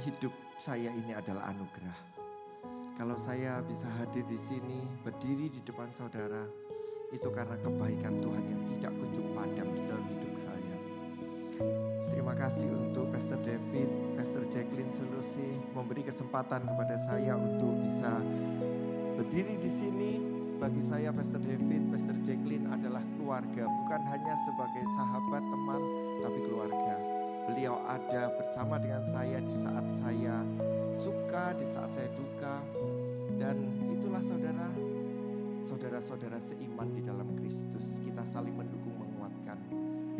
hidup saya ini adalah anugerah. Kalau saya bisa hadir di sini, berdiri di depan saudara, itu karena kebaikan Tuhan yang tidak kunjung padam di dalam hidup saya. Terima kasih untuk Pastor David, Pastor Jacqueline Solusi memberi kesempatan kepada saya untuk bisa berdiri di sini. Bagi saya Pastor David, Pastor Jacqueline adalah keluarga, bukan hanya sebagai sahabat, teman, tapi keluarga. Beliau ada bersama dengan saya di saat saya suka, di saat saya duka. Dan itulah saudara-saudara seiman di dalam Kristus. Kita saling mendukung, menguatkan.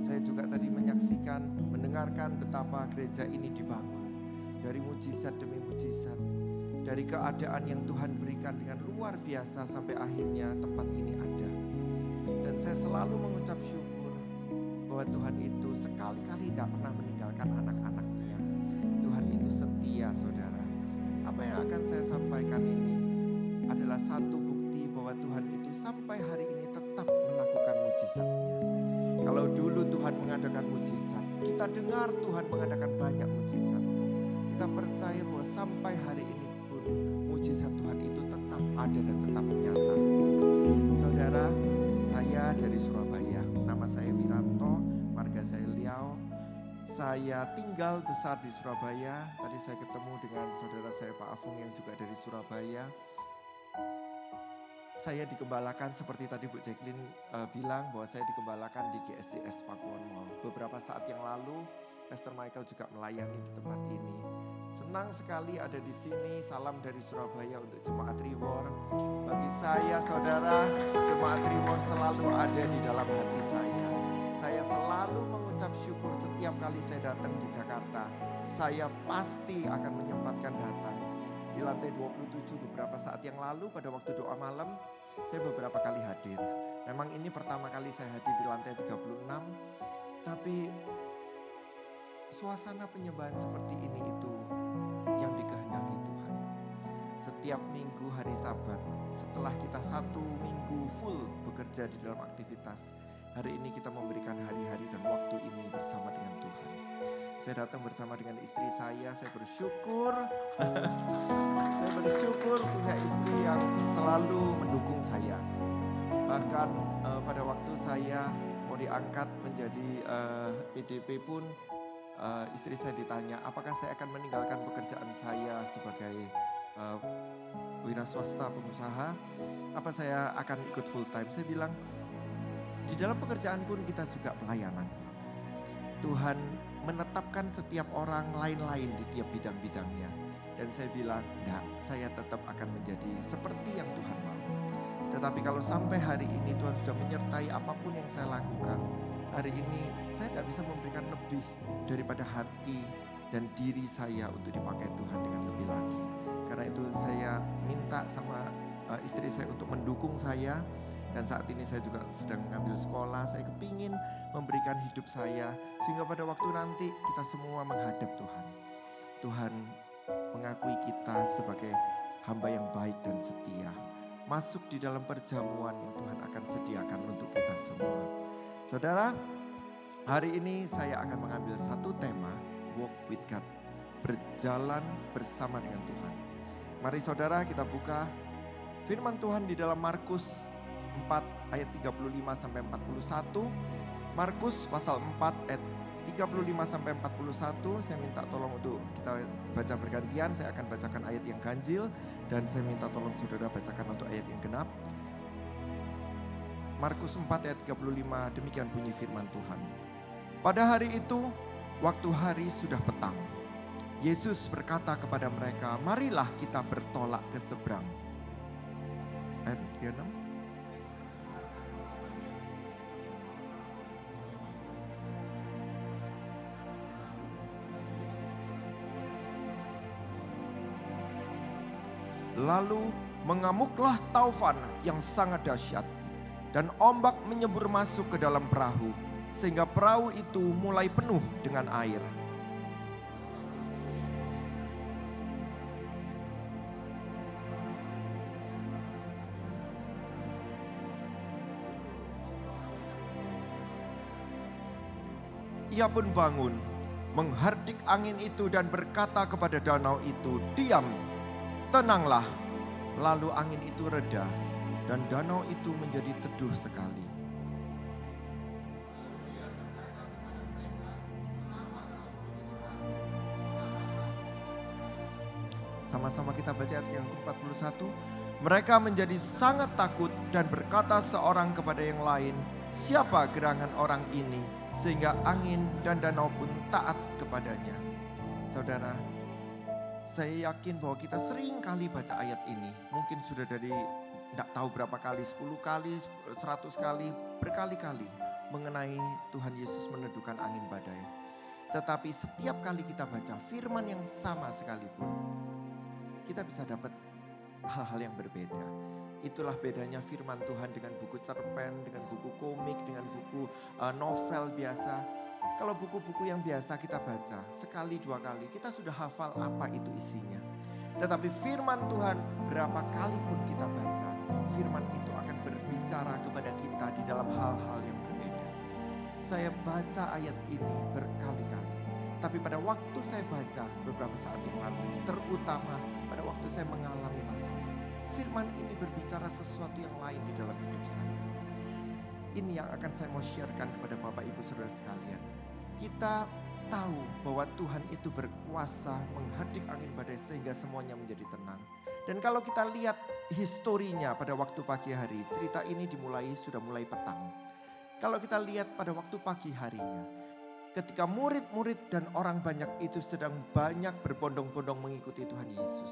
Saya juga tadi menyaksikan, mendengarkan betapa gereja ini dibangun. Dari mujizat demi mujizat. Dari keadaan yang Tuhan berikan dengan luar biasa sampai akhirnya tempat ini ada. Dan saya selalu mengucap syukur bahwa Tuhan itu sekali-kali tidak pernah meninggalkan anak-anaknya. Tuhan itu setia, saudara. Apa yang akan saya sampaikan ini adalah satu bukti bahwa Tuhan itu sampai hari ini tetap melakukan mujizatnya. Kalau dulu Tuhan mengadakan mujizat, kita dengar Tuhan mengadakan banyak mujizat. Kita percaya bahwa sampai hari ini pun mujizat Tuhan itu tetap ada dan tetap nyata. Saudara, saya dari Surabaya, nama saya Wiranto, marga saya Liao. Saya tinggal besar di Surabaya. Tadi saya ketemu dengan saudara saya Pak Afung yang juga dari Surabaya. Saya digembalakan seperti tadi Bu Jacqueline bilang bahwa saya digembalakan di GSCS Pakuwon Mall. Beberapa saat yang lalu Pastor Michael juga melayani di tempat ini. Senang sekali ada di sini. Salam dari Surabaya untuk Jemaat Reward. Bagi saya saudara, Jemaat Reward selalu ada di dalam hati saya. Saya selalu mengucap syukur setiap kali saya datang di Jakarta. Saya pasti akan menyempatkan datang. Di lantai 27 beberapa saat yang lalu pada waktu doa malam, saya beberapa kali hadir. Memang ini pertama kali saya hadir di lantai 36, tapi suasana penyembahan seperti ini itu yang dikehendaki Tuhan. Setiap minggu hari Sabat, setelah kita 1 minggu full bekerja di dalam aktivitas, hari ini kita memberikan hari-hari dan waktu ini bersama dengan Tuhan. Saya datang bersama dengan istri saya bersyukur. Saya bersyukur punya istri yang selalu mendukung saya. Bahkan pada waktu saya mau diangkat menjadi PDP pun istri saya ditanya apakah saya akan meninggalkan pekerjaan saya sebagai wira swasta pengusaha. Apa saya akan ikut full time? Saya bilang di dalam pekerjaan pun kita juga pelayanan. Tuhan menetapkan setiap orang lain-lain di tiap bidang-bidangnya. Dan saya bilang, enggak, saya tetap akan menjadi seperti yang Tuhan mau. Tetapi kalau sampai hari ini Tuhan sudah menyertai apapun yang saya lakukan, hari ini saya tidak bisa memberikan lebih daripada hati dan diri saya untuk dipakai Tuhan dengan lebih lagi. Karena itu saya minta sama istri saya untuk mendukung saya. Dan saat ini saya juga sedang mengambil sekolah, saya kepingin memberikan hidup saya. Sehingga pada waktu nanti kita semua menghadap Tuhan. Tuhan mengakui kita sebagai hamba yang baik dan setia. Masuk di dalam perjamuan yang Tuhan akan sediakan untuk kita semua. Saudara, hari ini saya akan mengambil satu tema, Walk with God. Berjalan bersama dengan Tuhan. Mari saudara kita buka firman Tuhan di dalam Markus 4 ayat 35 sampai 41. Markus pasal 4 ayat 35 sampai 41. Saya minta tolong untuk kita baca bergantian. Saya akan bacakan ayat yang ganjil dan saya minta tolong saudara bacakan untuk ayat yang genap. Markus 4 ayat 35, demikian bunyi firman Tuhan. Pada hari itu, waktu hari sudah petang, Yesus berkata kepada mereka, marilah kita bertolak ke seberang. Ayat 36. Lalu mengamuklah taufan yang sangat dahsyat dan ombak menyembur masuk ke dalam perahu sehingga perahu itu mulai penuh dengan air. Ia pun bangun menghardik angin itu dan berkata kepada danau itu, "Diam, tenanglah." Lalu angin itu reda dan danau itu menjadi teduh sekali. Sama-sama kita baca ayat yang ke-41. Mereka menjadi sangat takut dan berkata seorang kepada yang lain, "Siapa gerangan orang ini sehingga angin dan danau pun taat kepadanya?" Saudara, saya yakin bahwa kita sering kali baca ayat ini. Mungkin sudah dari tidak tahu berapa kali, 10 kali, 100 kali, berkali-kali mengenai Tuhan Yesus meneduhkan angin badai. Tetapi setiap kali kita baca firman yang sama sekalipun, kita bisa dapat hal-hal yang berbeda. Itulah bedanya firman Tuhan dengan buku cerpen, dengan buku komik, dengan buku novel biasa. Kalau buku-buku yang biasa kita baca, sekali dua kali kita sudah hafal apa itu isinya. Tetapi firman Tuhan berapa kali pun kita baca, firman itu akan berbicara kepada kita di dalam hal-hal yang berbeda. Saya baca ayat ini berkali-kali. Tapi pada waktu saya baca beberapa saat yang lalu, terutama pada waktu saya mengalami masalah, firman ini berbicara sesuatu yang lain di dalam hidup saya. Ini yang akan saya mau sharekan kepada Bapak Ibu Saudara sekalian. Kita tahu bahwa Tuhan itu berkuasa menghardik angin badai sehingga semuanya menjadi tenang. Dan kalau kita lihat historinya pada waktu pagi hari, cerita ini sudah mulai petang. Kalau kita lihat pada waktu pagi harinya, ketika murid-murid dan orang banyak itu sedang banyak berbondong-bondong mengikuti Tuhan Yesus.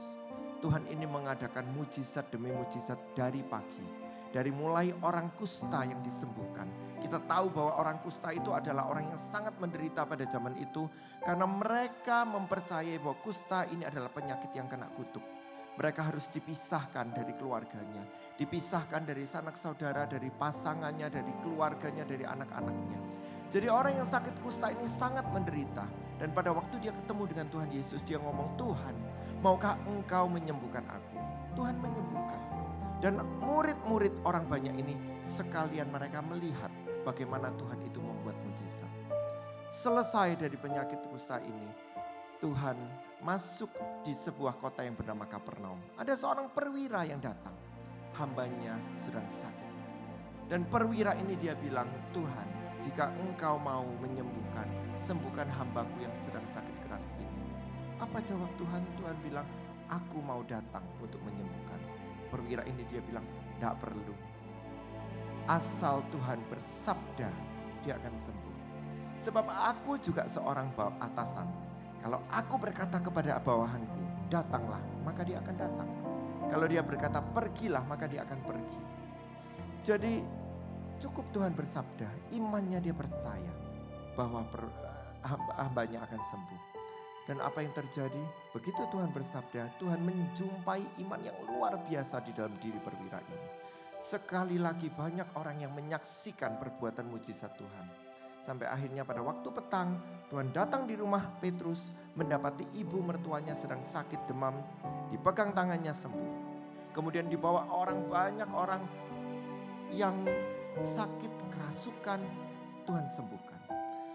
Tuhan ini mengadakan mujizat demi mujizat dari pagi. Dari mulai orang kusta yang disembuhkan. Kita tahu bahwa orang kusta itu adalah orang yang sangat menderita pada zaman itu. Karena mereka mempercayai bahwa kusta ini adalah penyakit yang kena kutuk. Mereka harus dipisahkan dari keluarganya. Dipisahkan dari sanak saudara, dari pasangannya, dari keluarganya, dari anak-anaknya. Jadi orang yang sakit kusta ini sangat menderita. Dan pada waktu dia ketemu dengan Tuhan Yesus, dia ngomong, "Tuhan, maukah engkau menyembuhkan aku?" Tuhan menyembuhkan. Dan murid-murid orang banyak ini sekalian mereka melihat bagaimana Tuhan itu membuat mujizat. Selesai dari penyakit kusta ini, Tuhan masuk di sebuah kota yang bernama Kapernaum. Ada seorang perwira yang datang. Hambanya sedang sakit. Dan perwira ini dia bilang, "Tuhan, jika engkau mau menyembuhkan, sembuhkan hambaku yang sedang sakit keras ini." Apa jawab Tuhan? Tuhan bilang, "Aku mau datang untuk menyembuhkan." Perwira ini dia bilang, "Tidak perlu. Asal Tuhan bersabda, dia akan sembuh. Sebab aku juga seorang atasan. Kalau aku berkata kepada bawahanku, datanglah, maka dia akan datang. Kalau dia berkata, pergilah, maka dia akan pergi." Jadi cukup Tuhan bersabda, imannya dia percaya bahwa hambanya akan sembuh. Dan apa yang terjadi? Begitu Tuhan bersabda, Tuhan menjumpai iman yang luar biasa di dalam diri perwira ini. Sekali lagi banyak orang yang menyaksikan perbuatan mujizat Tuhan. Sampai akhirnya pada waktu petang, Tuhan datang di rumah Petrus, mendapati ibu mertuanya sedang sakit demam, dipegang tangannya sembuh. Kemudian dibawa banyak orang yang sakit kerasukan, Tuhan sembuhkan.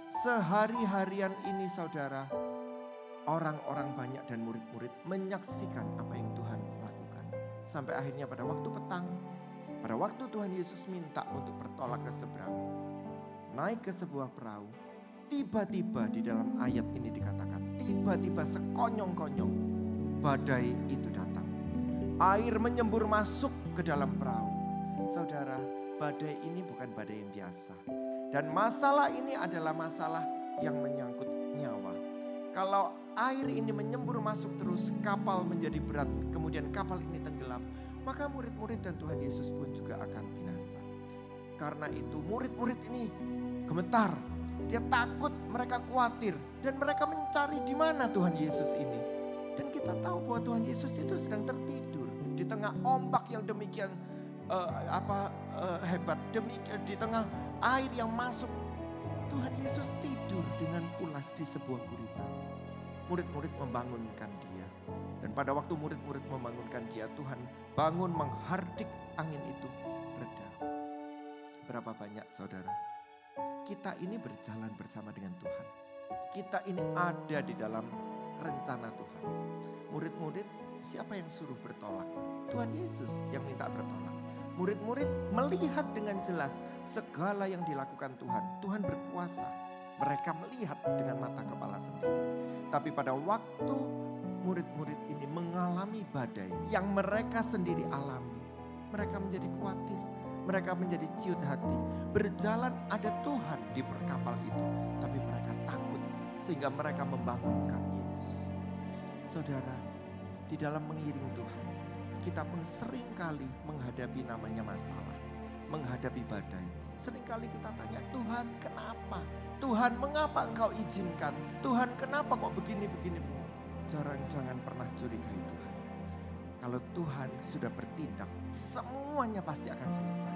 Sehari-harian ini saudara, orang-orang banyak dan murid-murid menyaksikan apa yang Tuhan lakukan. Sampai akhirnya pada waktu petang, pada waktu Tuhan Yesus minta untuk bertolak ke seberang, naik ke sebuah perahu, tiba-tiba di dalam ayat ini dikatakan, tiba-tiba sekonyong-konyong badai itu datang. Air menyembur masuk ke dalam perahu. Saudara, badai ini bukan badai yang biasa. Dan masalah ini adalah masalah yang menyangkut nyawa. Kalau air ini menyembur masuk terus, kapal menjadi berat, kemudian kapal ini tenggelam, maka murid-murid dan Tuhan Yesus pun juga akan binasa. Karena itu murid-murid ini gemetar, dia takut, mereka khawatir, dan mereka mencari di mana Tuhan Yesus ini. Dan kita tahu bahwa Tuhan Yesus itu sedang tertidur di tengah ombak yang demikian hebat, demikian di tengah air yang masuk. Tuhan Yesus tidur dengan pulas di sebuah gurita. Murid-murid membangunkan dia. Dan pada waktu murid-murid membangunkan dia, Tuhan bangun menghardik angin itu reda. Berapa banyak saudara, kita ini berjalan bersama dengan Tuhan. Kita ini ada di dalam rencana Tuhan. Murid-murid, siapa yang suruh bertolak? Tuhan Yesus yang minta bertolak. Murid-murid melihat dengan jelas segala yang dilakukan Tuhan. Tuhan berkuasa. Mereka melihat dengan mata kepala sendiri. Tapi pada waktu murid-murid ini mengalami badai yang mereka sendiri alami, mereka menjadi khawatir. Mereka menjadi ciut hati. Berjalan ada Tuhan di kapal itu. Tapi mereka takut sehingga mereka membangunkan Yesus. Saudara, di dalam mengiring Tuhan, kita pun seringkali menghadapi namanya masalah. Menghadapi badai. Seringkali kita tanya, Tuhan kenapa? Tuhan mengapa engkau izinkan? Tuhan kenapa kok begini? Jangan pernah curigai Tuhan. Kalau Tuhan sudah bertindak, semuanya pasti akan selesai.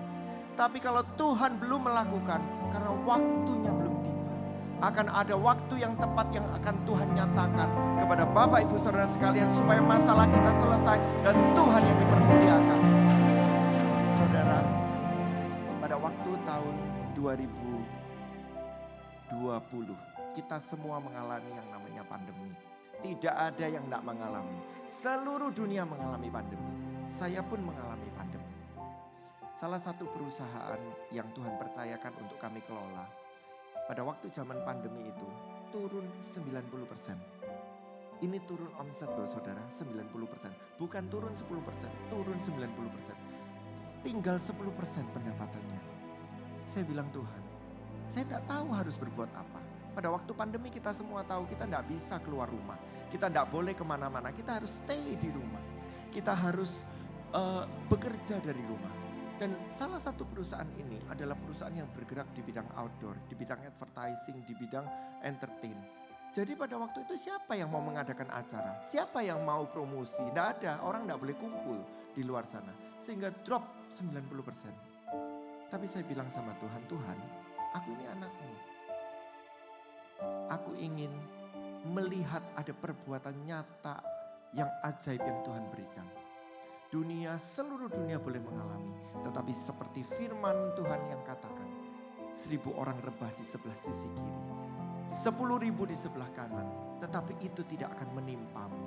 Tapi kalau Tuhan belum melakukan, karena waktunya belum tiba, akan ada waktu yang tepat yang akan Tuhan nyatakan kepada Bapak Ibu Saudara sekalian supaya masalah kita selesai dan Tuhan yang dipermuliakan. Saudara, pada waktu tahun 2020, kita semua mengalami yang namanya pandemi. Tidak ada yang tidak mengalami. Seluruh dunia mengalami pandemi. Saya pun mengalami pandemi. Salah satu perusahaan yang Tuhan percayakan untuk kami kelola, pada waktu zaman pandemi itu turun 90%. Ini turun omset loh saudara, 90%. Bukan turun 10%, turun 90%. Tinggal 10% pendapatannya. Saya bilang Tuhan, saya tidak tahu harus berbuat apa. Pada waktu pandemi kita semua tahu kita tidak bisa keluar rumah. Kita tidak boleh kemana-mana, kita harus stay di rumah. Kita harus bekerja dari rumah. Dan salah satu perusahaan ini adalah perusahaan yang bergerak di bidang outdoor, di bidang advertising, di bidang entertain. Jadi pada waktu itu siapa yang mau mengadakan acara? Siapa yang mau promosi? Tidak ada, orang tidak boleh kumpul di luar sana. Sehingga drop 90%. Tapi saya bilang sama Tuhan, Tuhan aku ini anakmu. Aku ingin melihat ada perbuatan nyata yang ajaib yang Tuhan berikan. Seluruh dunia boleh mengalami. Tetapi seperti firman Tuhan yang katakan, 1000 orang rebah di sebelah sisi kiri, 10.000 di sebelah kanan. Tetapi itu tidak akan menimpamu.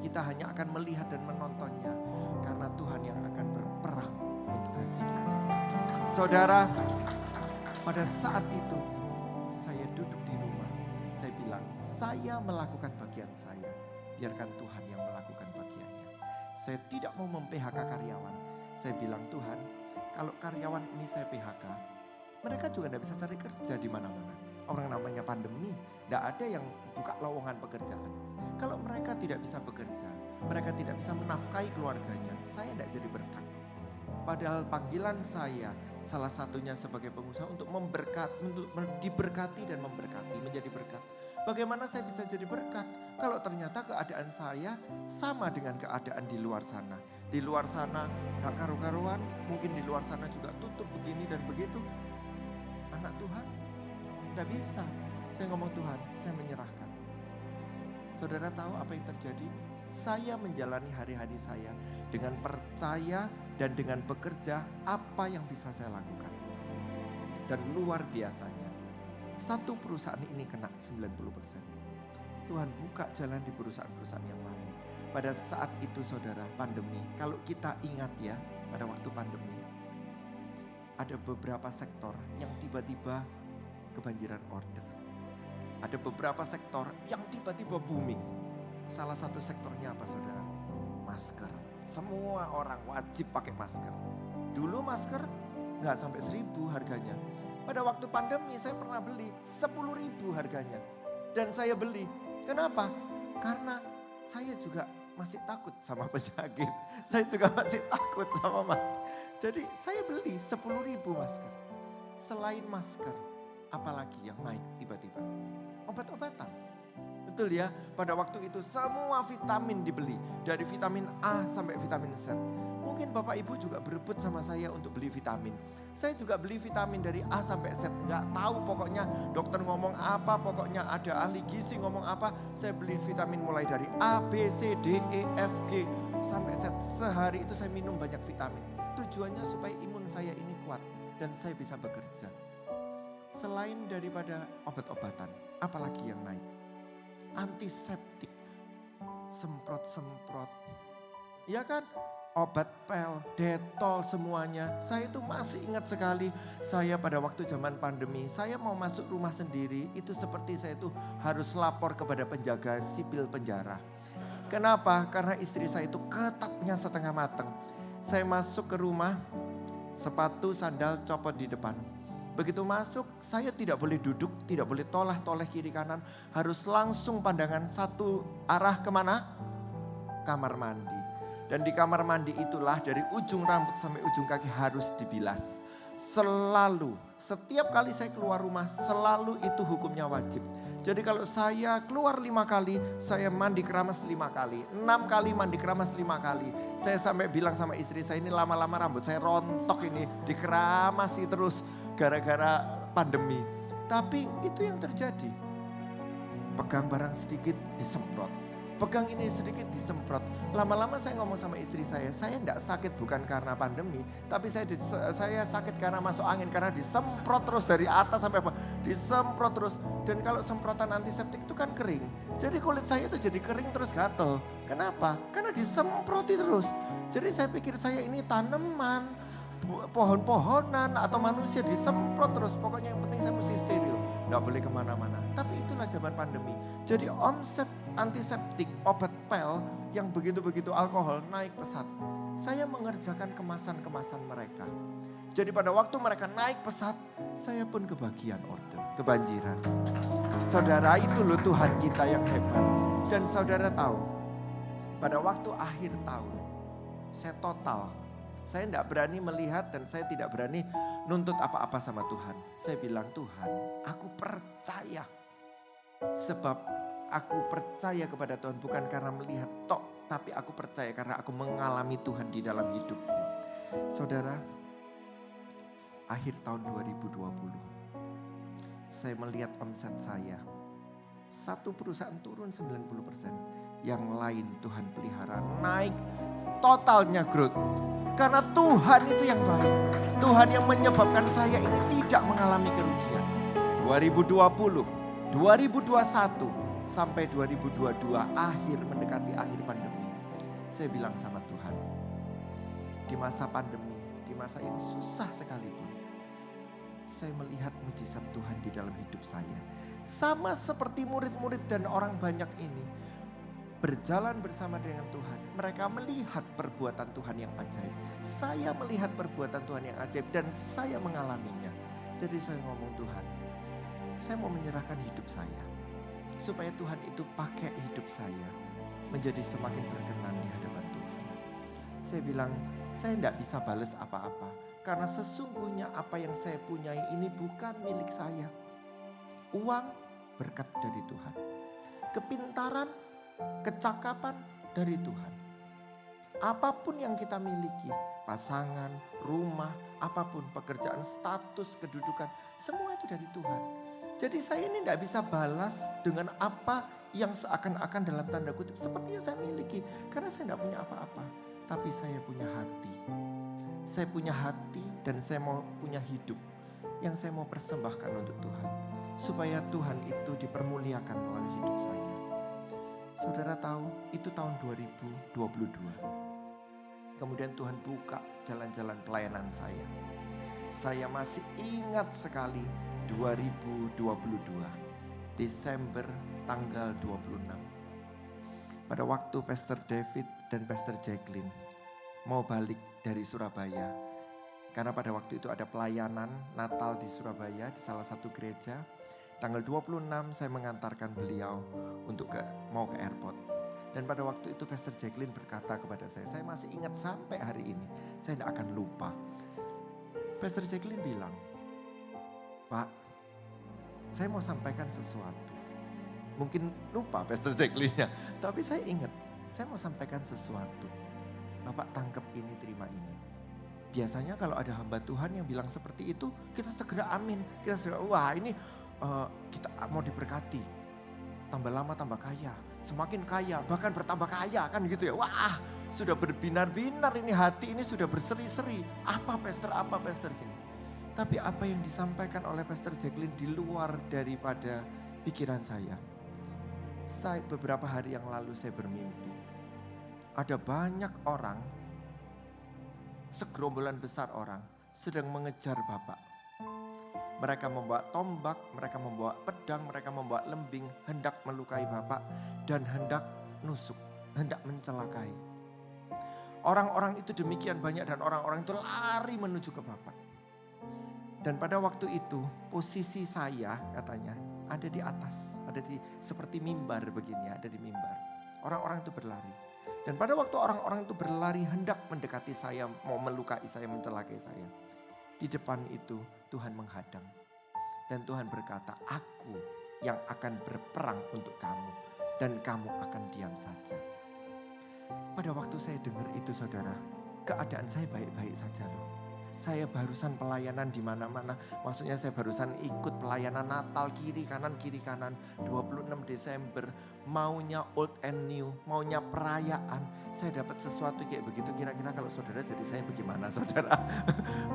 Kita hanya akan melihat dan menontonnya. Karena Tuhan yang akan berperang untuk ganti kita. Saudara, pada saat itu saya duduk di rumah. Saya bilang, saya melakukan bagian saya. Biarkan Tuhan yang melakukan bagiannya. Saya tidak mau mem-PHK karyawan. Saya bilang, Tuhan, kalau karyawan ini saya PHK, mereka juga tidak bisa cari kerja di mana-mana. Orang namanya pandemi, tidak ada yang buka lowongan pekerjaan. Kalau mereka tidak bisa bekerja, mereka tidak bisa menafkahi keluarganya, saya tidak jadi berkat. Padahal panggilan saya salah satunya sebagai pengusaha untuk diberkati dan memberkati, menjadi berkat. Bagaimana saya bisa jadi berkat kalau ternyata keadaan saya sama dengan keadaan di luar sana. Di luar sana gak karu-karuan, mungkin di luar sana juga tutup begini dan begitu. Anak Tuhan gak bisa. Saya ngomong Tuhan, saya menyerahkan. Saudara tahu apa yang terjadi? Saya menjalani hari-hari saya dengan percaya dan dengan bekerja apa yang bisa saya lakukan. Dan luar biasanya, satu perusahaan ini kena 90%. Tuhan buka jalan di perusahaan-perusahaan yang lain. Pada saat itu saudara, pandemi, kalau kita ingat ya, pada waktu pandemi, ada beberapa sektor yang tiba-tiba kebanjiran order. Ada beberapa sektor yang tiba-tiba booming. Salah satu sektornya apa saudara? Masker. Semua orang wajib pakai masker. Dulu masker nggak sampai 1.000 harganya. Pada waktu pandemi saya pernah beli 10.000 harganya. Dan saya beli. Kenapa? Karena saya juga masih takut sama penyakit. Saya juga masih takut sama mati. Jadi saya beli 10.000 masker. Selain masker, apalagi yang naik tiba-tiba? Obat-obatan. Betul ya, pada waktu itu semua vitamin dibeli. Dari vitamin A sampai vitamin Z. Mungkin Bapak Ibu juga berebut sama saya untuk beli vitamin. Saya juga beli vitamin dari A sampai Z. Gak tahu pokoknya dokter ngomong apa, pokoknya ada ahli gizi ngomong apa. Saya beli vitamin mulai dari A, B, C, D, E, F, G sampai Z. Sehari itu saya minum banyak vitamin. Tujuannya supaya imun saya ini kuat dan saya bisa bekerja. Selain daripada obat-obatan, apalagi yang naik? Antiseptik, semprot-semprot. Ya kan? Obat pel, detol semuanya. Saya itu masih ingat sekali, saya pada waktu zaman pandemi, saya mau masuk rumah sendiri, itu seperti saya itu harus lapor kepada penjaga sipil penjara. Kenapa? Karena istri saya itu ketatnya setengah mateng. Saya masuk ke rumah, sepatu, sandal copot di depan. Begitu masuk, saya tidak boleh duduk, tidak boleh toleh-toleh kiri kanan. Harus langsung pandangan satu arah kemana? Kamar mandi. Dan di kamar mandi itulah dari ujung rambut sampai ujung kaki harus dibilas. Selalu, setiap kali saya keluar rumah, selalu itu hukumnya wajib. Jadi kalau saya keluar 5 kali, saya mandi keramas 5 kali. 6 kali mandi keramas 5 kali. Saya sampai bilang sama istri saya, ini lama-lama rambut saya rontok ini, dikeramasi terus gara-gara pandemi. Tapi itu yang terjadi. Pegang barang sedikit disemprot. Pegang ini sedikit disemprot. Lama-lama saya ngomong sama istri saya enggak sakit bukan karena pandemi. Tapi saya sakit karena masuk angin. Karena disemprot terus dari atas sampai bawah. Disemprot terus. Dan kalau semprotan antiseptik itu kan kering. Jadi kulit saya itu jadi kering terus gatel. Kenapa? Karena disemproti terus. Jadi saya pikir saya ini tanaman, pohon-pohonan atau manusia disemprot terus. Pokoknya yang penting saya mesti steril. Nggak boleh kemana-mana. Tapi itulah zaman pandemi. Jadi omset antiseptik, obat pel yang begitu-begitu alkohol naik pesat. Saya mengerjakan kemasan-kemasan mereka. Jadi pada waktu mereka naik pesat, saya pun kebagian order, kebanjiran. Saudara, itu loh Tuhan kita yang hebat. Dan saudara tahu, pada waktu akhir tahun, saya total. Saya tidak berani melihat dan saya tidak berani nuntut apa-apa sama Tuhan. Saya bilang, Tuhan, aku percaya. Sebab aku percaya kepada Tuhan bukan karena melihat tok. Tapi aku percaya karena aku mengalami Tuhan di dalam hidupku. Saudara, akhir tahun 2020. Saya melihat omset saya. Satu perusahaan turun 90%. Yang lain Tuhan pelihara naik totalnya growth. Karena Tuhan itu yang baik. Tuhan yang menyebabkan saya ini tidak mengalami kerugian. 2020, 2021 sampai 2022 mendekati akhir pandemi. Saya bilang sama Tuhan, di masa pandemi, di masa ini susah sekalipun, saya melihat mujizat Tuhan di dalam hidup saya. Sama seperti murid-murid dan orang banyak ini, berjalan bersama dengan Tuhan. Mereka melihat perbuatan Tuhan yang ajaib. Saya melihat perbuatan Tuhan yang ajaib dan saya mengalaminya. Jadi saya ngomong, Tuhan, saya mau menyerahkan hidup saya. Supaya Tuhan itu pakai hidup saya menjadi semakin berkenan di hadapan Tuhan. Saya bilang, saya tidak bisa balas apa-apa. Karena sesungguhnya apa yang saya punyai ini bukan milik saya. Uang berkat dari Tuhan. Kepintaran, kecakapan dari Tuhan. Apapun yang kita miliki, pasangan, rumah, apapun, pekerjaan, status, kedudukan, semua itu dari Tuhan. Jadi saya ini tidak bisa balas dengan apa yang seakan-akan dalam tanda kutip seperti yang saya miliki. Karena saya tidak punya apa-apa. Tapi saya punya hati. Saya punya hati dan saya mau punya hidup. Yang saya mau persembahkan untuk Tuhan. Supaya Tuhan itu dipermuliakan melalui hidup saya. Saudara tahu itu tahun 2022. Kemudian Tuhan buka jalan-jalan pelayanan saya. Saya masih ingat sekali 2022 Desember tanggal 26. Pada waktu Pastor David dan Pastor Jacqueline mau balik dari Surabaya. Karena pada waktu itu ada pelayanan Natal di Surabaya di salah satu gereja. Tanggal 26 saya mengantarkan beliau untuk mau ke airport. Dan pada waktu itu Pastor Jacqueline berkata kepada saya masih ingat sampai hari ini. Saya tidak akan lupa. Pastor Jacqueline bilang, Pak, saya mau sampaikan sesuatu. Mungkin lupa Pastor Jacqueline-nya. Tapi saya ingat, saya mau sampaikan sesuatu. Bapak tangkap ini, terima ini. Biasanya kalau ada hamba Tuhan yang bilang seperti itu, kita segera amin. Kita segera, wah ini kita mau diberkati. Tambah lama tambah kaya, semakin kaya, bahkan bertambah kaya kan gitu ya. Wah sudah berbinar-binar ini hati ini sudah berseri-seri. Apa pastor gini. Tapi apa yang disampaikan oleh Pastor Jacqueline di luar daripada pikiran saya. Beberapa hari yang lalu saya bermimpi. Ada banyak orang, segerombolan besar orang sedang mengejar Bapak. Mereka membawa tombak, mereka membawa pedang, mereka membawa lembing, hendak melukai Bapak dan hendak nusuk, hendak mencelakai. Orang-orang itu demikian banyak dan orang-orang itu lari menuju ke Bapak. Dan pada waktu itu posisi saya katanya ada di atas, ada di seperti mimbar begini, ada di mimbar. Orang-orang itu berlari. Dan pada waktu orang-orang itu berlari hendak mendekati saya, mau melukai saya, mencelakai saya. Di depan itu Tuhan menghadang. Dan Tuhan berkata, aku yang akan berperang untuk kamu. Dan kamu akan diam saja. Pada waktu saya dengar itu saudara, keadaan saya baik-baik saja loh. Saya barusan pelayanan di mana-mana. Maksudnya saya barusan ikut pelayanan Natal kiri kanan 26 Desember. Maunya old and new, maunya perayaan. Saya dapat sesuatu kayak begitu. Kira-kira kalau saudara jadi saya bagaimana saudara?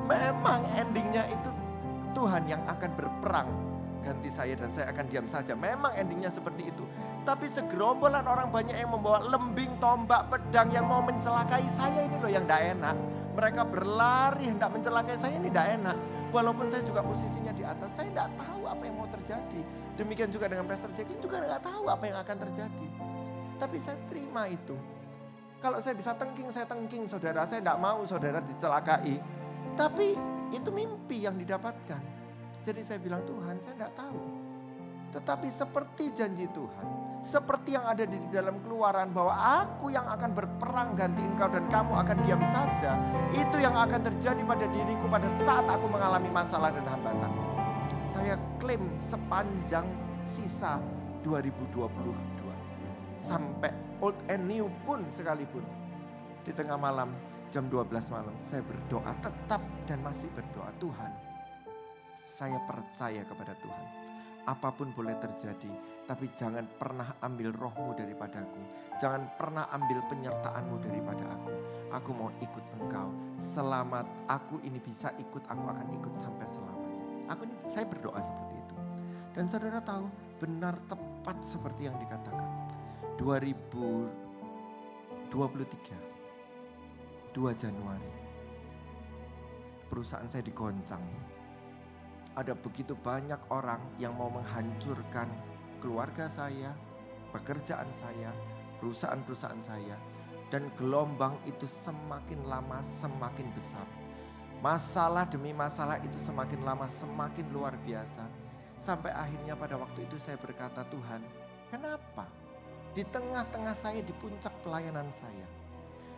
Memang endingnya itu Tuhan yang akan berperang ganti saya dan saya akan diam saja. Memang endingnya seperti itu. Tapi segerombolan orang banyak yang membawa lembing, tombak, pedang yang mau mencelakai saya ini loh yang tidak enak. Mereka berlari hendak mencelakai saya ini tidak enak. Walaupun saya juga posisinya di atas, saya tidak tahu apa yang mau terjadi. Demikian juga dengan Pastor Jacqueline juga tidak tahu apa yang akan terjadi. Tapi saya terima itu. Kalau saya bisa tengking, saya tengking saudara. Saya tidak mau saudara dicelakai. Tapi itu mimpi yang didapatkan. Jadi saya bilang Tuhan saya tidak tahu. Tetapi seperti janji Tuhan. Seperti yang ada di dalam Keluaran bahwa aku yang akan berperang ganti engkau dan kamu akan diam saja. Itu yang akan terjadi pada diriku pada saat aku mengalami masalah dan hambatan. Saya klaim sepanjang sisa 2022. Sampai old and new pun sekalipun. Di tengah malam jam 12 malam saya berdoa tetap dan masih berdoa Tuhan. Saya percaya kepada Tuhan. Apapun boleh terjadi, tapi jangan pernah ambil rohmu daripadaku. Jangan pernah ambil penyertaanmu daripada aku. Aku mau ikut engkau. Selamat aku ini bisa ikut, aku akan ikut sampai selamanya. Saya berdoa seperti itu. Dan saudara tahu, benar tepat seperti yang dikatakan. 2023, 2 Januari, perusahaan saya digoncang. Ada begitu banyak orang yang mau menghancurkan keluarga saya, pekerjaan saya, perusahaan-perusahaan saya. Dan gelombang itu semakin lama semakin besar. Masalah demi masalah itu semakin lama semakin luar biasa. Sampai akhirnya pada waktu itu saya berkata, Tuhan, kenapa? Di tengah-tengah saya, di puncak pelayanan saya.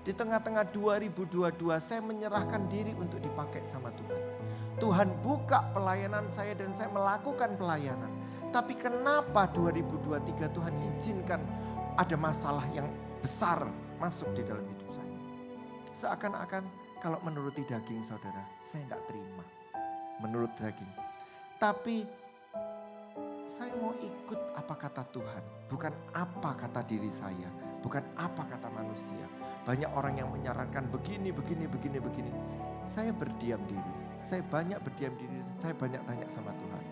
Di tengah-tengah 2022 saya menyerahkan diri untuk dipakai sama Tuhan. Tuhan buka pelayanan saya dan saya melakukan pelayanan. Tapi kenapa 2023 Tuhan izinkan ada masalah yang besar masuk di dalam hidup saya. Seakan-akan kalau menuruti daging saudara, saya tidak terima. Menurut daging. Tapi saya mau ikut apa kata Tuhan. Bukan apa kata diri saya. Bukan apa kata manusia. Banyak orang yang menyarankan begini. Saya berdiam diri. Saya banyak berdiam diri. Saya banyak tanya sama Tuhan.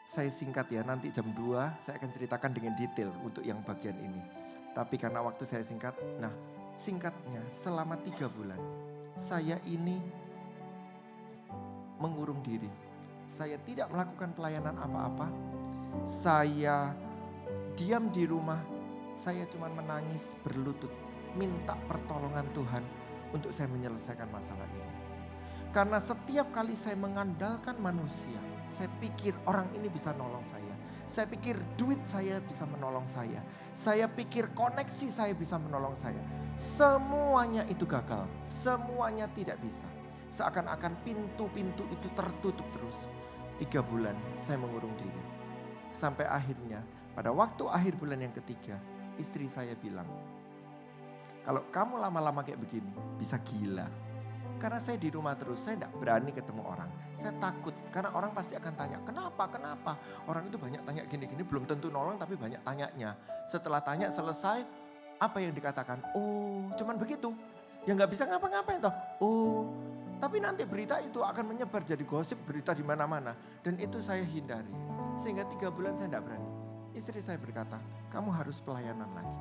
Saya singkat ya, nanti jam 2 saya akan ceritakan dengan detail untuk yang bagian ini. Tapi karena waktu saya singkat, singkatnya selama 3 bulan. Saya ini mengurung diri. Saya tidak melakukan pelayanan apa-apa. Saya diam di rumah. Saya cuma menangis berlutut. Minta pertolongan Tuhan untuk saya menyelesaikan masalah ini. Karena setiap kali saya mengandalkan manusia, saya pikir orang ini bisa nolong saya. Saya pikir duit saya bisa menolong saya. Saya pikir koneksi saya bisa menolong saya. Semuanya itu gagal. Semuanya tidak bisa. Seakan-akan pintu-pintu itu tertutup terus. 3 bulan saya mengurung diri. Sampai akhirnya pada waktu akhir bulan yang ketiga, istri saya bilang, kalau kamu lama-lama kayak begini, bisa gila. Karena saya di rumah terus, saya tidak berani ketemu orang. Saya takut, karena orang pasti akan tanya, kenapa? Orang itu banyak tanya gini-gini, belum tentu nolong tapi banyak tanyanya. Setelah tanya selesai, apa yang dikatakan? Oh, cuman begitu. Ya gak bisa ngapa-ngapain toh. Oh, Tapi nanti berita itu akan menyebar jadi gosip, berita di mana-mana. Dan itu saya hindari. Sehingga 3 bulan saya tidak berani. Istri saya berkata, kamu harus pelayanan lagi.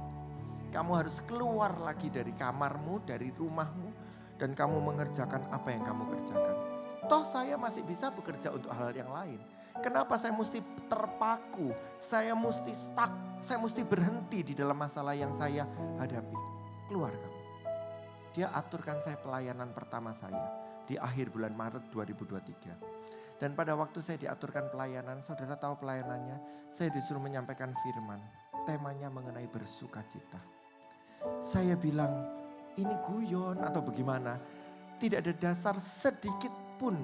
Kamu harus keluar lagi dari kamarmu, dari rumahmu. Dan kamu mengerjakan apa yang kamu kerjakan. Toh saya masih bisa bekerja untuk hal yang lain. Kenapa saya mesti terpaku, saya mesti stuck, saya mesti berhenti di dalam masalah yang saya hadapi. Keluar kamu. Dia aturkan saya pelayanan pertama saya di akhir bulan Maret 2023. Dan pada waktu saya diaturkan pelayanan, saudara tahu pelayanannya, saya disuruh menyampaikan firman. Temanya mengenai bersukacita. Saya bilang, ini guyon atau bagaimana? Tidak ada dasar sedikit pun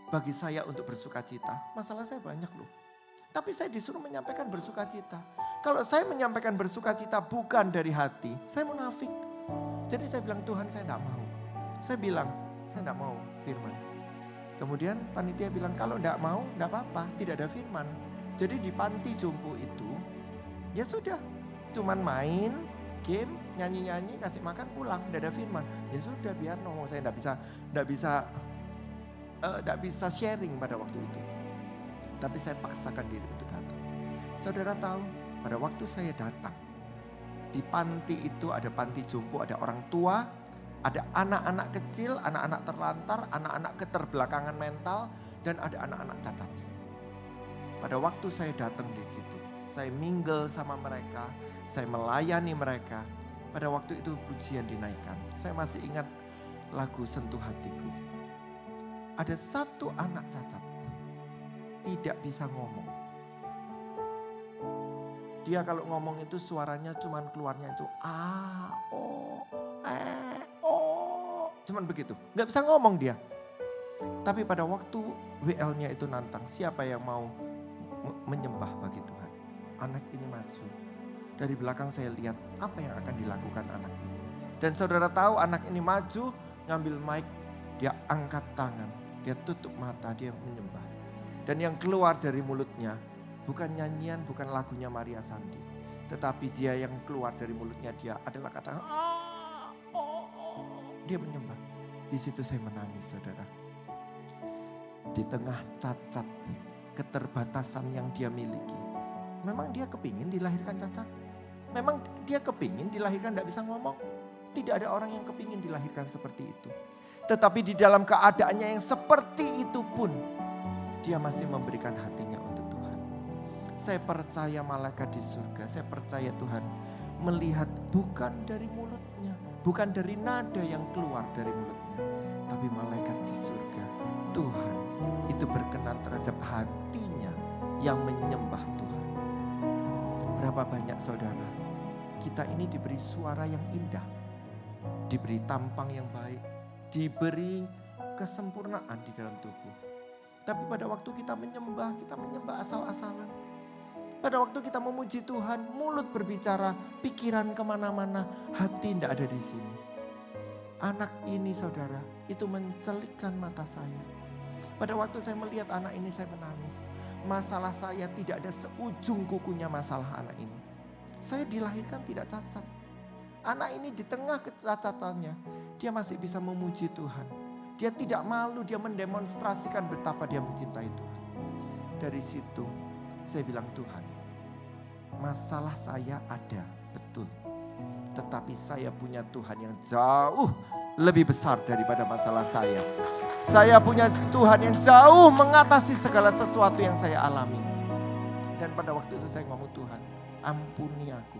bagi saya untuk bersukacita. Masalah saya banyak loh. Tapi saya disuruh menyampaikan bersukacita. Kalau saya menyampaikan bersukacita bukan dari hati, saya munafik. Jadi saya bilang, Tuhan saya tidak mau. Saya bilang, saya tidak mau firman. Kemudian panitia bilang, kalau tidak mau, tidak apa-apa, tidak ada firman. Jadi di panti jompo itu, ya sudah, cuman main, game, nyanyi-nyanyi, kasih makan, pulang, tidak ada firman. Ya sudah, biar ngomong saya tidak bisa sharing pada waktu itu. Tapi saya paksakan diri untuk datang. Saudara tahu, pada waktu saya datang, di panti itu ada panti jompo, ada orang tua, ada anak-anak kecil, anak-anak terlantar, anak-anak keterbelakangan mental, dan ada anak-anak cacat. Pada waktu saya datang di situ, saya mingle sama mereka, saya melayani mereka. Pada waktu itu pujian dinaikkan. Saya masih ingat lagu Sentuh Hatiku. Ada satu anak cacat, tidak bisa ngomong. Dia kalau ngomong itu suaranya cuman keluarnya itu cuman begitu, nggak bisa ngomong dia. Tapi pada waktu WL-nya itu nantang, siapa yang mau menyembah bagi Tuhan? Anak ini maju. Dari belakang saya lihat apa yang akan dilakukan anak ini. Dan saudara tahu anak ini maju, ngambil mic, dia angkat tangan, dia tutup mata, dia menyembah. Dan yang keluar dari mulutnya bukan nyanyian, bukan lagunya Maria Sandi. Tetapi dia yang keluar dari mulutnya dia adalah kata dia menyembah. Di situ saya menangis, saudara. Di tengah cacat, keterbatasan yang dia miliki. Memang dia kepingin dilahirkan cacat. Memang dia kepingin dilahirkan tidak bisa ngomong. Tidak ada orang yang kepingin dilahirkan seperti itu. Tetapi di dalam keadaannya yang seperti itu pun, dia masih memberikan hatinya untuk Tuhan. Saya percaya malaikat di surga, saya percaya Tuhan melihat bukan dari mulutnya, bukan dari nada yang keluar dari mulutnya, tapi malaikat di surga, Tuhan itu berkenan terhadap hatinya yang menyembah Tuhan. Berapa banyak saudara, kita ini diberi suara yang indah, diberi tampang yang baik, diberi kesempurnaan di dalam tubuh. Tapi pada waktu kita menyembah asal-asalan. Pada waktu kita memuji Tuhan, mulut berbicara, pikiran kemana-mana, hati tidak ada di sini. Anak ini saudara, itu mencelikkan mata saya. Pada waktu saya melihat anak ini saya menangis. Masalah saya tidak ada seujung kukunya masalah anak ini. Saya dilahirkan tidak cacat. Anak ini di tengah kecacatannya, dia masih bisa memuji Tuhan. Dia tidak malu, dia mendemonstrasikan betapa dia mencintai Tuhan. Dari situ saya bilang, Tuhan, masalah saya ada, betul. Tetapi saya punya Tuhan yang jauh lebih besar daripada masalah saya. Saya punya Tuhan yang jauh mengatasi segala sesuatu yang saya alami. Dan pada waktu itu saya ngomong, Tuhan, ampuni aku.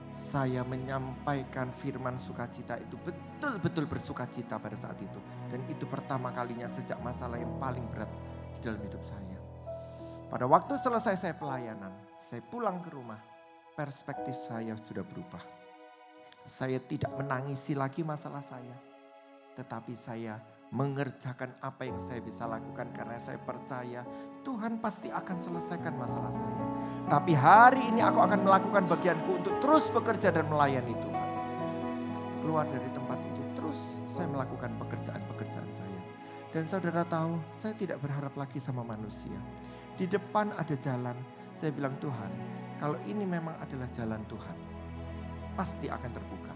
Saya menyampaikan firman sukacita itu betul-betul bersukacita pada saat itu. Dan itu pertama kalinya sejak masalah yang paling berat di dalam hidup saya. Pada waktu selesai saya pelayanan, saya pulang ke rumah, perspektif saya sudah berubah. Saya tidak menangisi lagi masalah saya, tetapi saya mengerjakan apa yang saya bisa lakukan karena saya percaya Tuhan pasti akan selesaikan masalah saya. Tapi hari ini aku akan melakukan bagianku untuk terus bekerja dan melayani Tuhan. Keluar dari tempat itu terus saya melakukan pekerjaan-pekerjaan saya. Dan saudara tahu, saya tidak berharap lagi sama manusia. Di depan ada jalan, saya bilang, Tuhan, kalau ini memang adalah jalan Tuhan, pasti akan terbuka.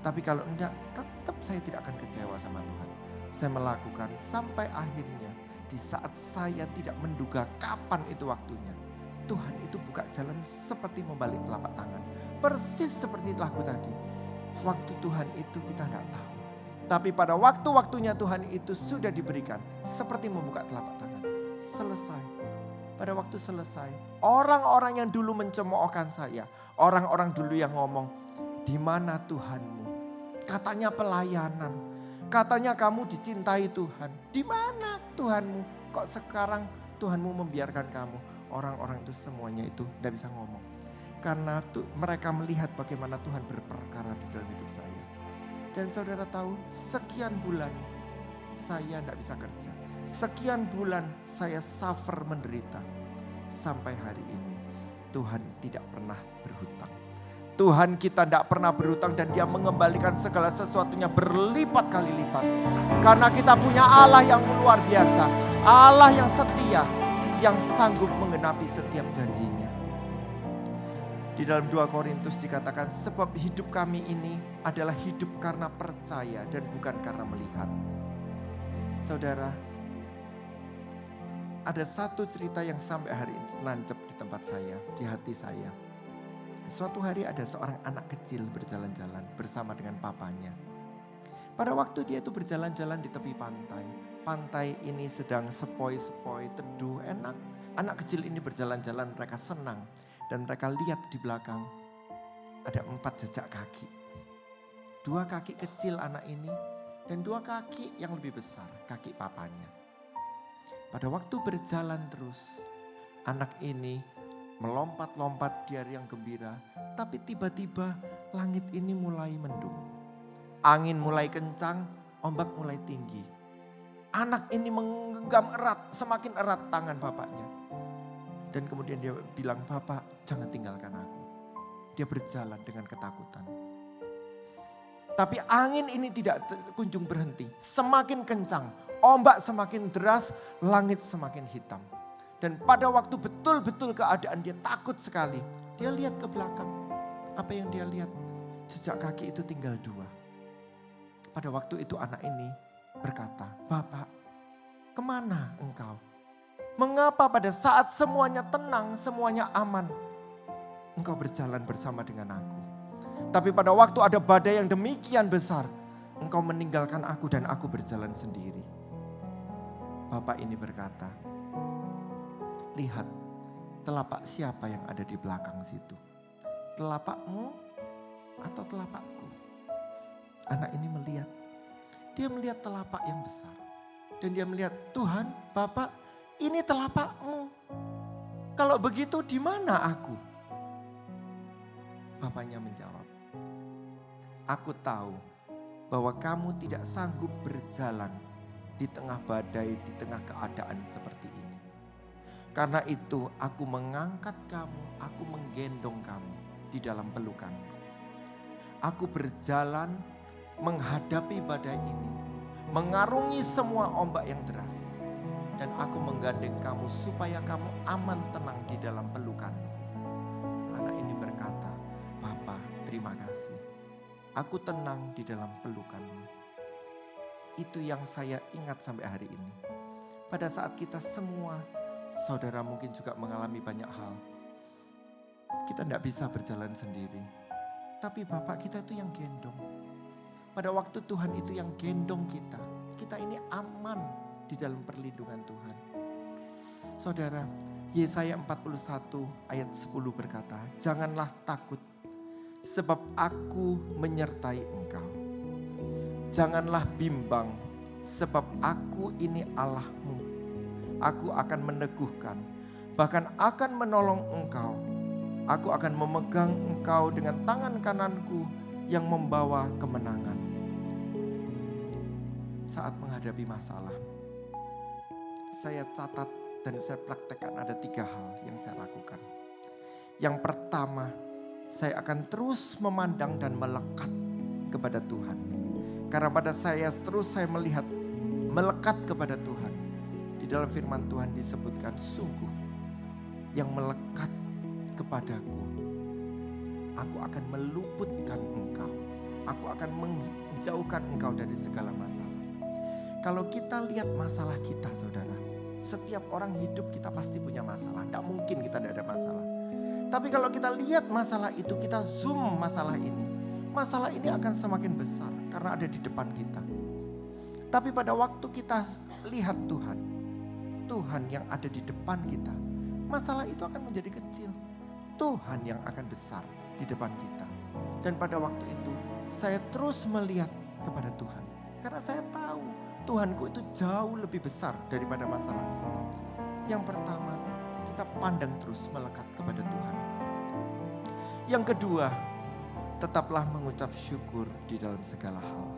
Tapi kalau enggak, tetap saya tidak akan kecewa sama Tuhan. saya melakukan sampai akhirnya di saat saya tidak menduga kapan itu waktunya. Tuhan itu buka jalan seperti membalik telapak tangan. Persis seperti lagu tadi. Waktu Tuhan itu kita tidak tahu. Tapi pada waktu-waktunya Tuhan itu sudah diberikan. Seperti membuka telapak tangan. Selesai. Pada waktu selesai. Orang-orang yang dulu mencemoohkan saya. Orang-orang dulu yang ngomong, di mana Tuhanmu? Katanya pelayanan. Katanya kamu dicintai Tuhan. Di mana Tuhanmu? Kok sekarang Tuhanmu membiarkan kamu? Orang-orang itu semuanya itu tidak bisa ngomong. Karena mereka melihat bagaimana Tuhan berperkara di dalam hidup saya. Dan saudara tahu, sekian bulan saya tidak bisa kerja. Sekian bulan saya suffer menderita. Sampai hari ini Tuhan tidak pernah berhutang. Tuhan kita tidak pernah berhutang dan Dia mengembalikan segala sesuatunya berlipat kali lipat. Karena kita punya Allah yang luar biasa. Allah yang setia, yang sanggup menggenapi setiap janjinya. Di dalam 2 Korintus dikatakan, sebab hidup kami ini adalah hidup karena percaya dan bukan karena melihat. Saudara, ada satu cerita yang sampai hari ini nancep di tempat saya, di hati saya. Suatu hari ada seorang anak kecil berjalan-jalan bersama dengan papanya. Pada waktu dia itu berjalan-jalan di tepi pantai. Pantai ini sedang sepoi-sepoi, teduh, enak. Anak kecil ini berjalan-jalan, mereka senang. Dan mereka lihat di belakang ada 4 jejak kaki. 2 kaki kecil anak ini dan 2 kaki yang lebih besar, kaki papanya. Pada waktu berjalan terus, anak ini melompat-lompat di hari yang gembira. Tapi tiba-tiba langit ini mulai mendung. Angin mulai kencang, ombak mulai tinggi. Anak ini menggenggam erat, semakin erat tangan bapaknya. Dan kemudian dia bilang, "Bapak, jangan tinggalkan aku." Dia berjalan dengan ketakutan. Tapi angin ini tidak kunjung berhenti. Semakin kencang, ombak semakin deras, langit semakin hitam. Dan pada waktu betul-betul keadaan dia takut sekali. Dia lihat ke belakang. Apa yang dia lihat? Jejak kaki itu tinggal 2. Pada waktu itu anak ini berkata, "Bapak, kemana engkau? Mengapa pada saat semuanya tenang, semuanya aman, engkau berjalan bersama dengan aku? Tapi pada waktu ada badai yang demikian besar, engkau meninggalkan aku dan aku berjalan sendiri." Bapak ini berkata, "Lihat, telapak siapa yang ada di belakang situ? Telapakmu atau telapakku?" Anak ini melihat. Dia melihat telapak yang besar. Dan dia melihat, "Tuhan, Bapak, ini telapakmu. Kalau begitu di mana aku?" Bapaknya menjawab, "Aku tahu bahwa kamu tidak sanggup berjalan di tengah badai, di tengah keadaan seperti ini. Karena itu aku mengangkat kamu, aku menggendong kamu di dalam pelukanku. Aku berjalan menghadapi badai ini, mengarungi semua ombak yang deras. Dan aku menggandeng kamu supaya kamu aman tenang di dalam pelukanku." Anak ini berkata, "Bapa, terima kasih. Aku tenang di dalam pelukanmu." Itu yang saya ingat sampai hari ini. Pada saat kita semua, saudara mungkin juga mengalami banyak hal. Kita tidak bisa berjalan sendiri. Tapi Bapak kita itu yang gendong. Pada waktu Tuhan itu yang gendong kita. Kita ini aman di dalam perlindungan Tuhan. Saudara, Yesaya 41 ayat 10 berkata, "Janganlah takut, sebab aku menyertai engkau. Janganlah bimbang, sebab aku ini Allahmu. Aku akan meneguhkan, bahkan akan menolong engkau. Aku akan memegang engkau dengan tangan kananku yang membawa kemenangan." Saat menghadapi masalah, saya catat dan saya praktekkan ada 3 hal yang saya lakukan. Yang pertama, saya akan terus memandang dan melekat kepada Tuhan. Karena pada saya melihat melekat kepada Tuhan. Di dalam firman Tuhan disebutkan, sungguh yang melekat kepadaku, aku akan meluputkan engkau. Aku akan menjauhkan engkau dari segala masalah. Kalau kita lihat masalah kita, saudara, setiap orang hidup kita pasti punya masalah. Tidak mungkin kita tidak ada masalah. Tapi kalau kita lihat masalah itu, kita zoom masalah ini akan semakin besar karena ada di depan kita. Tapi pada waktu kita lihat Tuhan yang ada di depan kita, masalah itu akan menjadi kecil. Tuhan yang akan besar di depan kita. Dan pada waktu itu saya terus melihat kepada Tuhan. Karena saya tahu Tuhanku itu jauh lebih besar daripada masalahku. Yang pertama, kita pandang terus melekat kepada Tuhan. Yang kedua, tetaplah mengucap syukur di dalam segala hal.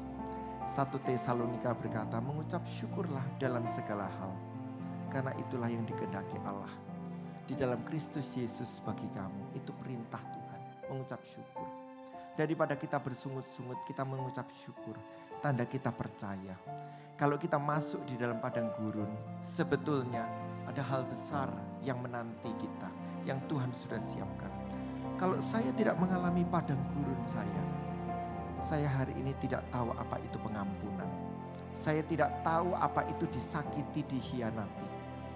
1 Tesalonika berkata, mengucap syukurlah dalam segala hal. Karena itulah yang dikehendaki Allah di dalam Kristus Yesus bagi kamu. Itu perintah Tuhan, mengucap syukur. Daripada kita bersungut-sungut, kita mengucap syukur. Tanda kita percaya. Kalau kita masuk di dalam padang gurun, sebetulnya ada hal besar yang menanti kita, yang Tuhan sudah siapkan. Kalau saya tidak mengalami padang gurun saya hari ini tidak tahu apa itu pengampunan. Saya tidak tahu apa itu disakiti, dikhianati.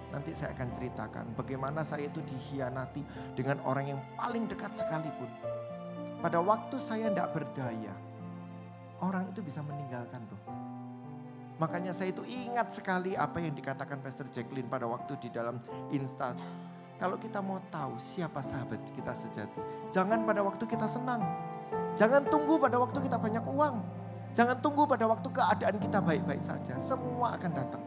Nanti saya akan ceritakan bagaimana saya itu dikhianati dengan orang yang paling dekat sekalipun. Pada waktu saya tidak berdaya, orang itu bisa meninggalkan loh. Makanya saya itu ingat sekali apa yang dikatakan Pastor Jacqueline pada waktu di dalam Insta. Kalau kita mau tahu siapa sahabat kita sejati, jangan pada waktu kita senang. Jangan tunggu pada waktu kita banyak uang. Jangan tunggu pada waktu keadaan kita baik-baik saja. Semua akan datang.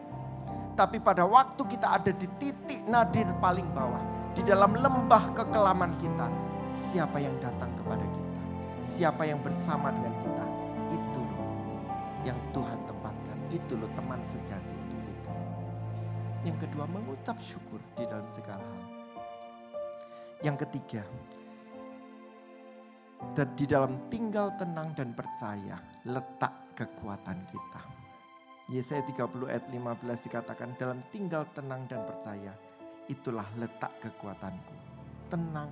Tapi pada waktu kita ada di titik nadir paling bawah, di dalam lembah kekelaman kita, siapa yang datang kepada kita? Siapa yang bersama dengan kita? Itu loh yang Tuhan tempatkan. Itu loh teman sejati untuk kita. Yang kedua, mengucap syukur di dalam segala hal. Yang ketiga, di dalam tinggal tenang dan percaya letak kekuatan kita. Yesaya 30 ayat 15 dikatakan, dalam tinggal tenang dan percaya itulah letak kekuatanku. Tenang,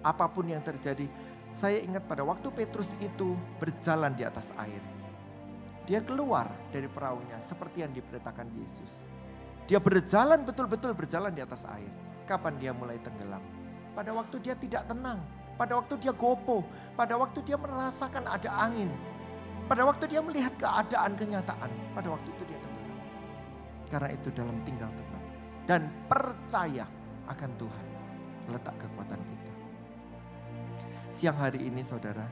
apapun yang terjadi. Saya ingat pada waktu Petrus itu berjalan di atas air. Dia keluar dari perahunya seperti yang diperintahkan Yesus. Dia berjalan, betul-betul berjalan di atas air. Kapan dia mulai tenggelam? Pada waktu dia tidak tenang. Pada waktu dia gopoh. Pada waktu dia merasakan ada angin. Pada waktu dia melihat keadaan kenyataan. Pada waktu itu dia tenggelam. Karena itu dalam tinggal tenang. Dan percaya akan Tuhan. Letak kekuatan kita. Siang hari ini saudara,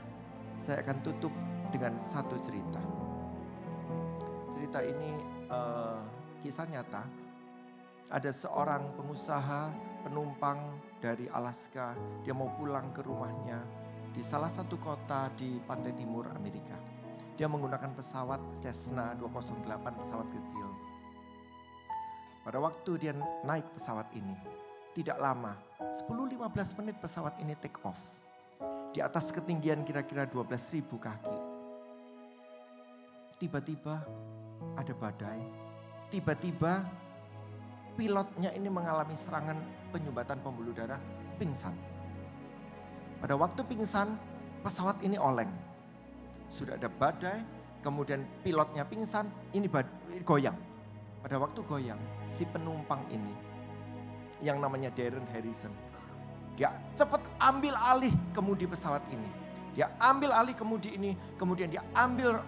saya akan tutup dengan satu cerita. Cerita ini kisah nyata. Ada seorang pengusaha penumpang dari Alaska. Dia mau pulang ke rumahnya di salah satu kota di pantai timur Amerika. Dia menggunakan pesawat Cessna 208, pesawat kecil. Pada waktu dia naik pesawat ini, tidak lama, 10-15 menit pesawat ini take off. Di atas ketinggian kira-kira 12.000 kaki. Tiba-tiba ada badai. Tiba-tiba pilotnya ini mengalami serangan penyumbatan pembuluh darah, pingsan. Pada waktu pingsan, pesawat ini oleng. Sudah ada badai, kemudian pilotnya pingsan, ini goyang. Pada waktu goyang, si penumpang ini yang namanya Darren Harrison, dia cepat ambil alih kemudi pesawat ini. Dia ambil alih kemudi ini, kemudian dia ambil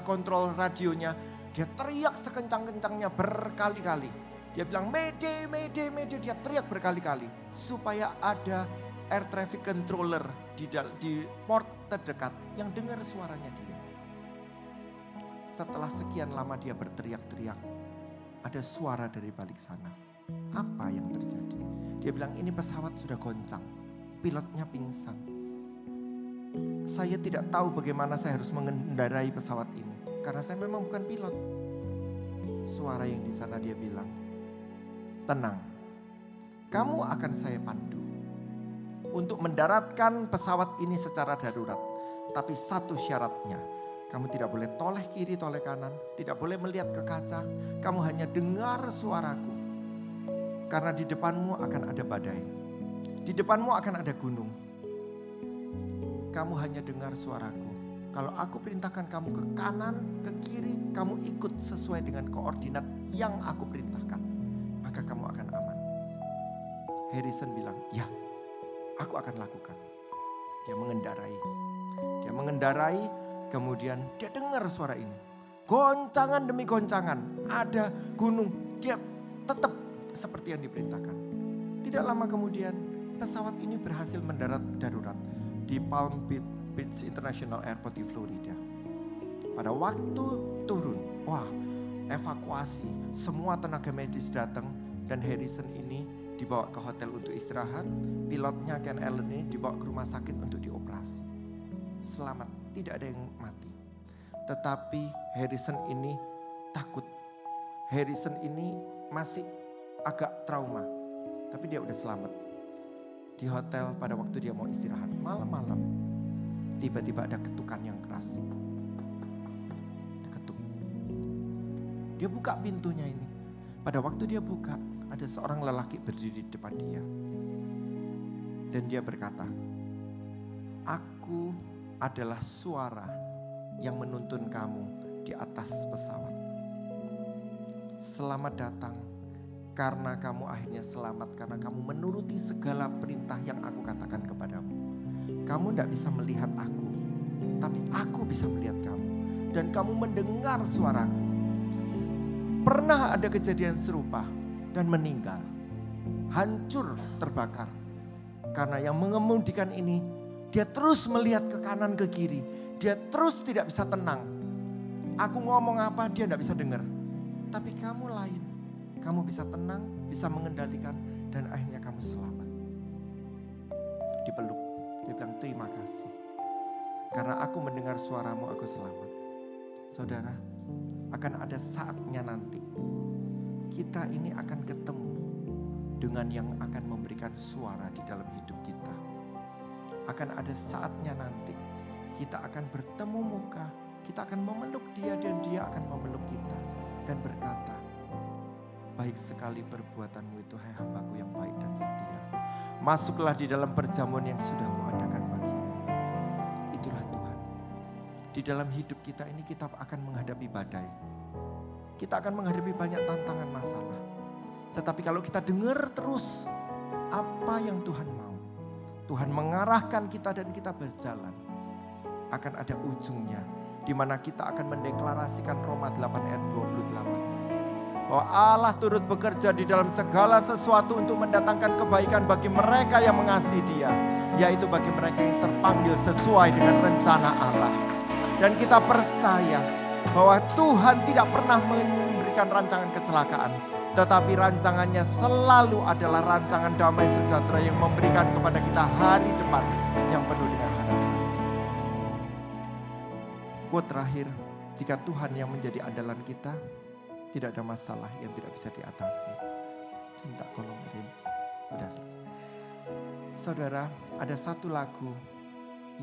kontrol radionya. Dia teriak sekencang-kencangnya berkali-kali. Dia bilang Mayday, Mayday, Mayday. Dia teriak berkali-kali supaya ada air traffic controller di port terdekat yang dengar suaranya dia. Setelah sekian lama dia berteriak-teriak, ada suara dari balik sana. Apa yang terjadi? Dia bilang ini pesawat sudah goncang, pilotnya pingsan. Saya tidak tahu bagaimana saya harus mengendarai pesawat ini. Karena saya memang bukan pilot. Suara yang di sana dia bilang, tenang, kamu akan saya pandu untuk mendaratkan pesawat ini secara darurat. Tapi satu syaratnya, kamu tidak boleh toleh kiri, toleh kanan, tidak boleh melihat ke kaca. Kamu hanya dengar suaraku. Karena di depanmu akan ada badai. Di depanmu akan ada gunung. Kamu hanya dengar suaraku. Kalau aku perintahkan kamu ke kanan, ke kiri, kamu ikut sesuai dengan koordinat yang aku perintahkan, maka kamu akan aman. Harrison bilang, ya, aku akan lakukan. Dia mengendarai, kemudian dia dengar suara ini. Goncangan demi goncangan, ada gunung, dia tetap seperti yang diperintahkan. Tidak lama kemudian, pesawat ini berhasil mendarat darurat di Palm Beach International Airport di Florida. Pada waktu turun, evakuasi, semua tenaga medis datang dan Harrison ini dibawa ke hotel untuk istirahat. Pilotnya Ken Allen ini dibawa ke rumah sakit untuk dioperasi. Selamat, tidak ada yang mati. Tetapi Harrison ini takut. Harrison ini masih agak trauma, tapi dia udah selamat. Di hotel pada waktu dia mau istirahat, malam-malam tiba-tiba ada ketukan yang keras. Ketuk. Dia buka pintunya ini. Pada waktu dia buka, ada seorang lelaki berdiri di depan dia. Dan dia berkata, aku adalah suara yang menuntun kamu di atas pesawat. Selamat datang. Karena kamu akhirnya selamat, karena kamu menuruti segala perintah yang aku katakan kepadamu. Kamu tidak bisa melihat aku, tapi aku bisa melihat kamu. Dan kamu mendengar suaraku. Pernah ada kejadian serupa dan meninggal. Hancur, terbakar. Karena yang mengemudikan ini, dia terus melihat ke kanan ke kiri. Dia terus tidak bisa tenang. Aku ngomong apa, dia tidak bisa dengar. Tapi kamu lain. Kamu bisa tenang, bisa mengendalikan, dan akhirnya kamu selamat. Dipeluk, dia bilang terima kasih. Karena aku mendengar suaramu, aku selamat. Saudara, akan ada saatnya nanti. Kita ini akan ketemu dengan yang akan memberikan suara di dalam hidup kita. Akan ada saatnya nanti. Kita akan bertemu muka, kita akan memeluk dia dan dia akan memeluk kita. Dan berkata, baik sekali perbuatanmu itu, hai hambaku yang baik dan setia. Masuklah di dalam perjamuan yang sudah kuadakan bagimu. Itulah Tuhan. Di dalam hidup kita ini kita akan menghadapi badai. Kita akan menghadapi banyak tantangan masalah. Tetapi kalau kita dengar terus apa yang Tuhan mau. Tuhan mengarahkan kita dan kita berjalan. Akan ada ujungnya. Di mana kita akan mendeklarasikan Roma 8 ayat 28. Bahwa Allah turut bekerja di dalam segala sesuatu untuk mendatangkan kebaikan bagi mereka yang mengasihi Dia. Yaitu bagi mereka yang terpanggil sesuai dengan rencana Allah. Dan kita percaya bahwa Tuhan tidak pernah memberikan rancangan kecelakaan. Tetapi rancangannya selalu adalah rancangan damai sejahtera yang memberikan kepada kita hari depan yang penuh dengan harapan. Quote terakhir, jika Tuhan yang menjadi andalan kita, tidak ada masalah yang tidak bisa diatasi. Saya minta tolong Rin. Sudah selesai. Saudara, ada satu lagu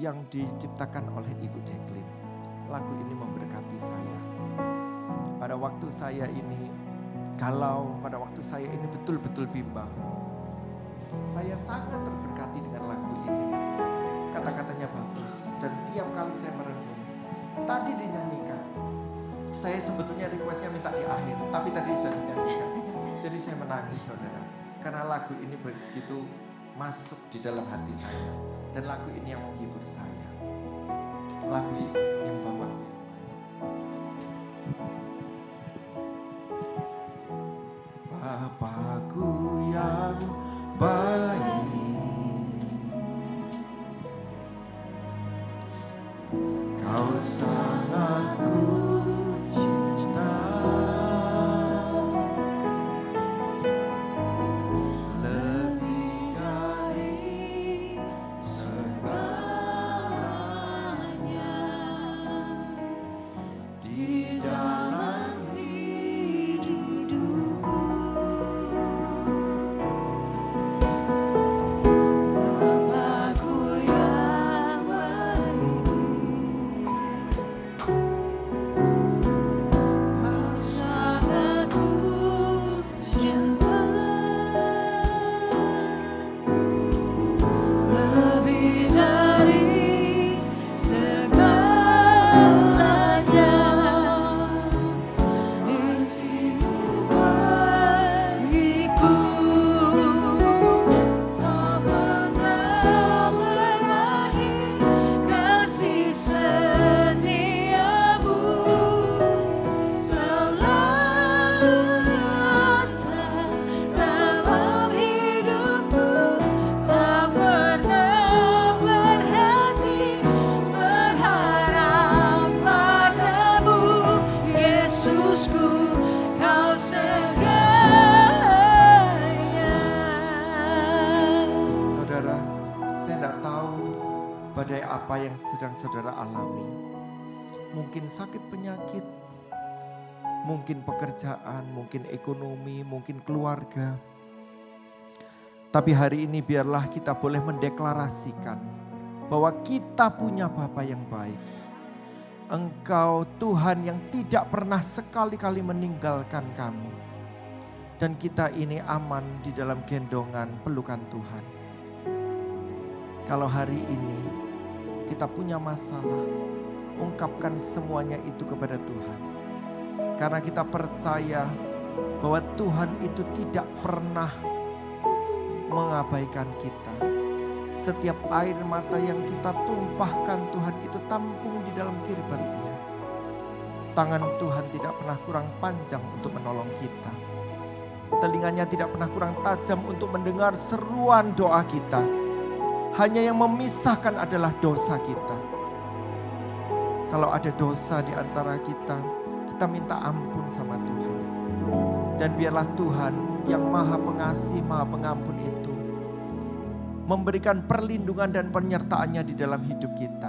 yang diciptakan oleh Ibu Jacqueline. Lagu ini memberkati saya. Pada waktu saya ini galau, pada waktu saya ini betul-betul bimbang. Saya sangat terberkati dengan lagu ini. Kata-katanya bagus. Dan tiap kali saya merenung, tadi dinyanyikan. Saya sebetulnya requestnya minta di akhir, tapi tadi sudah dinyanyikan. Jadi saya menangis saudara. Karena lagu ini begitu masuk di dalam hati saya. Dan lagu ini yang menghibur saya. Lagu ini yang Bapak. Bapakku yang baik. Kau sangat ku badai apa yang sedang saudara alami. Mungkin sakit penyakit, mungkin pekerjaan, mungkin ekonomi, mungkin keluarga. Tapi hari ini biarlah kita boleh mendeklarasikan bahwa kita punya Bapa yang baik. Engkau Tuhan yang tidak pernah sekali-kali meninggalkan kami. Dan kita ini aman di dalam gendongan pelukan Tuhan. Kalau hari ini kita punya masalah, ungkapkan semuanya itu kepada Tuhan. Karena kita percaya bahwa Tuhan itu tidak pernah mengabaikan kita. Setiap air mata yang kita tumpahkan, Tuhan itu tampung di dalam kirbat-Nya. Tangan Tuhan tidak pernah kurang panjang untuk menolong kita. Telinganya tidak pernah kurang tajam untuk mendengar seruan doa kita. Hanya yang memisahkan adalah dosa kita. Kalau ada dosa di antara kita, kita minta ampun sama Tuhan. Dan biarlah Tuhan yang Maha Pengasih, Maha Pengampun itu memberikan perlindungan dan penyertaan-Nya di dalam hidup kita.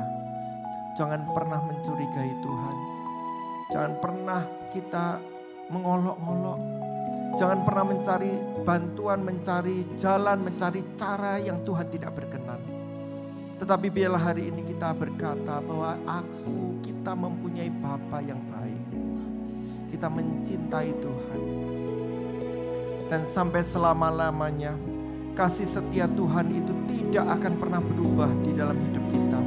Jangan pernah mencurigai Tuhan. Jangan pernah kita mengolok-olok. Jangan pernah mencari bantuan, mencari jalan, mencari cara yang Tuhan tidak berkenan. Tetapi biarlah hari ini kita berkata bahwa kita mempunyai Bapa yang baik. Kita mencintai Tuhan. Dan sampai selama-lamanya kasih setia Tuhan itu tidak akan pernah berubah di dalam hidup kita.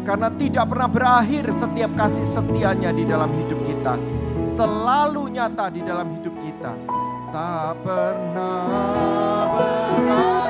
Karena tidak pernah berakhir setiap kasih setianya di dalam hidup kita. Selalu nyata di dalam hidup kita. Tak pernah berakhir.